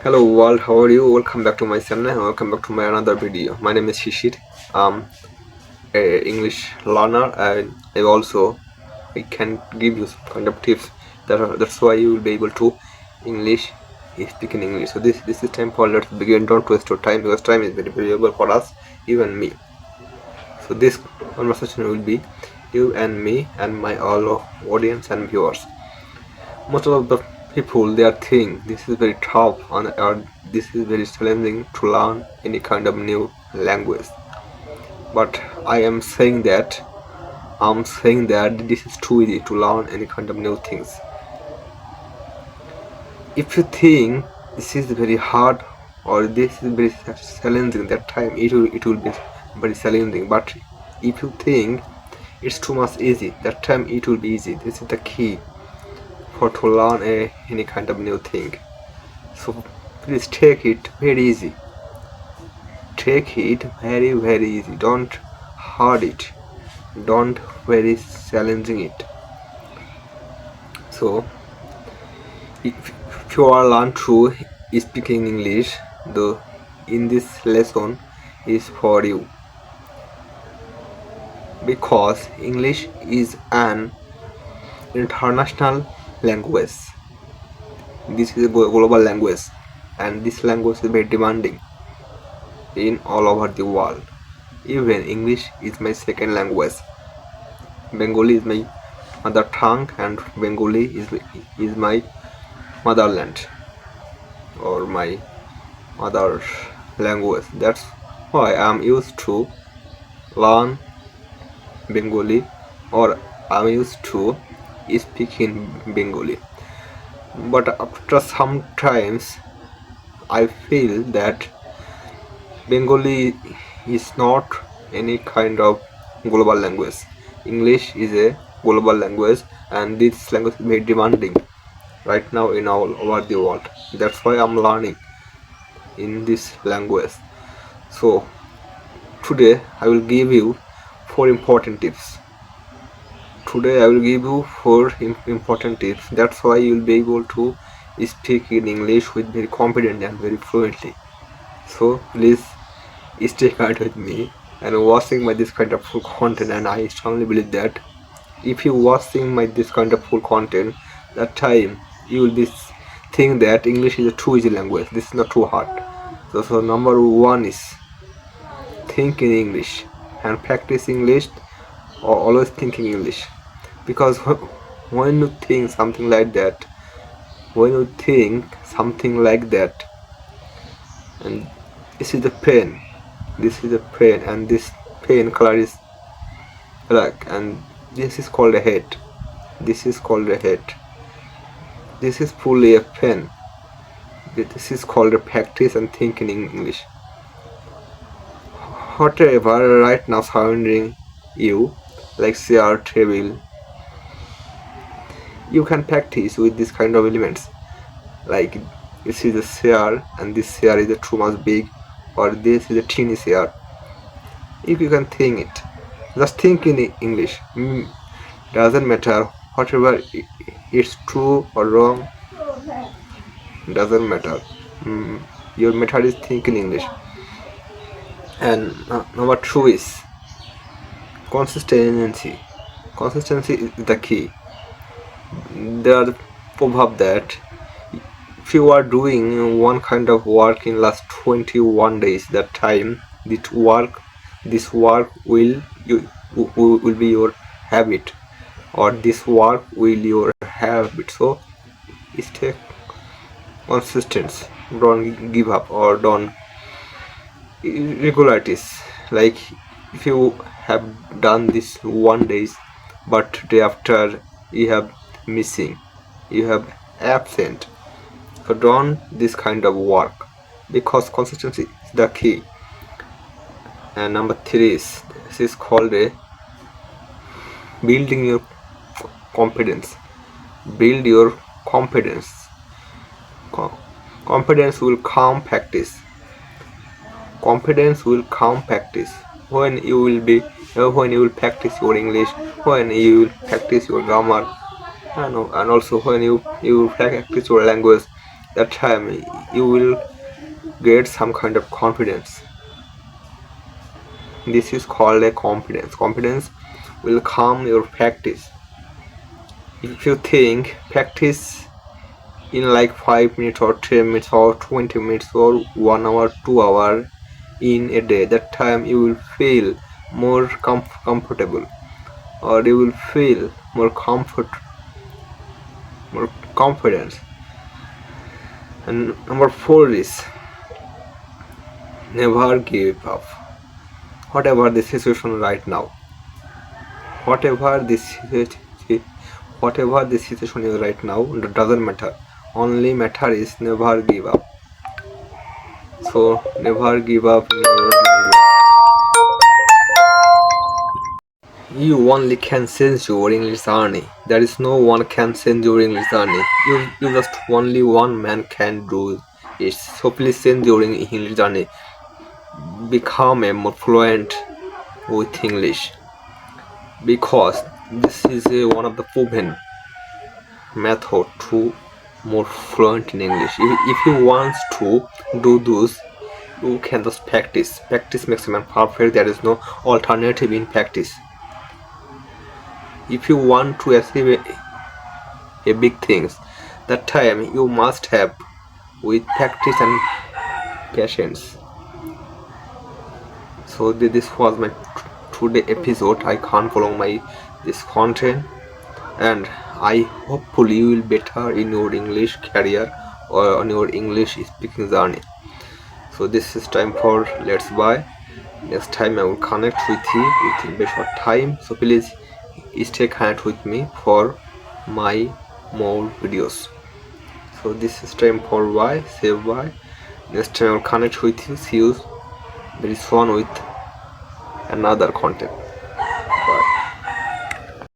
Hello world, how are you? Welcome back to my channel and welcome back to my another video. My name is Shishir. I'm a English learner and I can give you some kind of tips that's why you will be able to English speak in English. So this is time for let's begin. Don't waste your time because time is very valuable for us, you and me. So this conversation will be you and me and my all audience and viewers. Most of the people they are think this is very tough or this is very challenging to learn any kind of new language, but I'm saying that this is too easy to learn any kind of new things. If you think this is very hard or this is very challenging, that time it will be very challenging, but if you think it's too much easy, that time it will be easy. This is the key for to learn any kind of new thing. So please take it very easy. Take it very easy. Don't hard it. Don't very challenging it. So if you are learn to speaking English, the in this lesson is for you, because English is an international language. This is a global language, and this language is very demanding in all over the world. Even English is my second language. Bengali is my mother tongue, and Bengali is my motherland or my mother language. That's why I'm used to learn Bengali, or I'm used to speak in Bengali. But after some times, I feel that Bengali is not any kind of global language. English is a global language, and this language is very demanding right now in all over the world. That's why I'm learning in this language. So today I will give you 4 important tips. Today I will give you 4 important tips. That's why you'll be able to speak in English with very confident and very fluently. So please stay connected with me and watching my this kind of full content, and I strongly believe that if you watching my this kind of full content, that time you will be think that English is a too easy language. This is not too hard. So number one is think in English and practice English, or always thinking English, because when you think something like that, and this is the pen, and this pen color is black, and this is called a head. This is called a head. This is fully a pen. This is called a practice and thinking in English. Whatever right now surrounding you, like chair, table, you can practice with this kind of elements. Like this is a chair, and this chair is a too much big, or this is a teeny chair. If you can think it, just think in English. Doesn't matter whatever it's true or wrong. Doesn't matter. Your method is think in English. And number 2 is consistency. Consistency is the key. There are the proverb that if you are doing one kind of work in last 21 days, that time this work will be your habit, or this work will your habit. So stay consistent. Don't give up or don't irregularities. Like if you have done this one days, but day after you have missing, you have absent, so don't this kind of work, because consistency is the key. And number 3 is this is called a building your confidence. Build your confidence. Confidence will come practice. Confidence will come practice. When you will practice your English, when you will practice your grammar, and also when you practice your language, that time you will get some kind of confidence. This is called a confidence. Confidence will come your practice. If you think practice in like 5 minutes or 10 minutes or 20 minutes or 1 hour 2 hour in a day, that time you will feel more comfortable, or you will feel more confidence. And number 4 is never give up. Whatever the situation right now, whatever the situation is right now, it doesn't matter. Only matter is never give up. So never give up in your language. You only can change your English journey. There is no one can change your English journey. You just only one man can do it. So please change your English journey. Become a more fluent with English, because this is one of the proven method to more fluent in English. If you want to do this, you can just practice. Practice makes a man perfect. There is no alternative in practice. If you want to achieve a big things, that time you must have with practice and patience. So this was my today episode. I can't follow my this content, and I hopefully you will better in your English career or on your English speaking journey. So this is time for let's buy. Next time I will connect with you within a short time. So please stay connected with me for my more videos. So this is time for bye. Say bye. Next time I will connect with you. See you very soon with another content.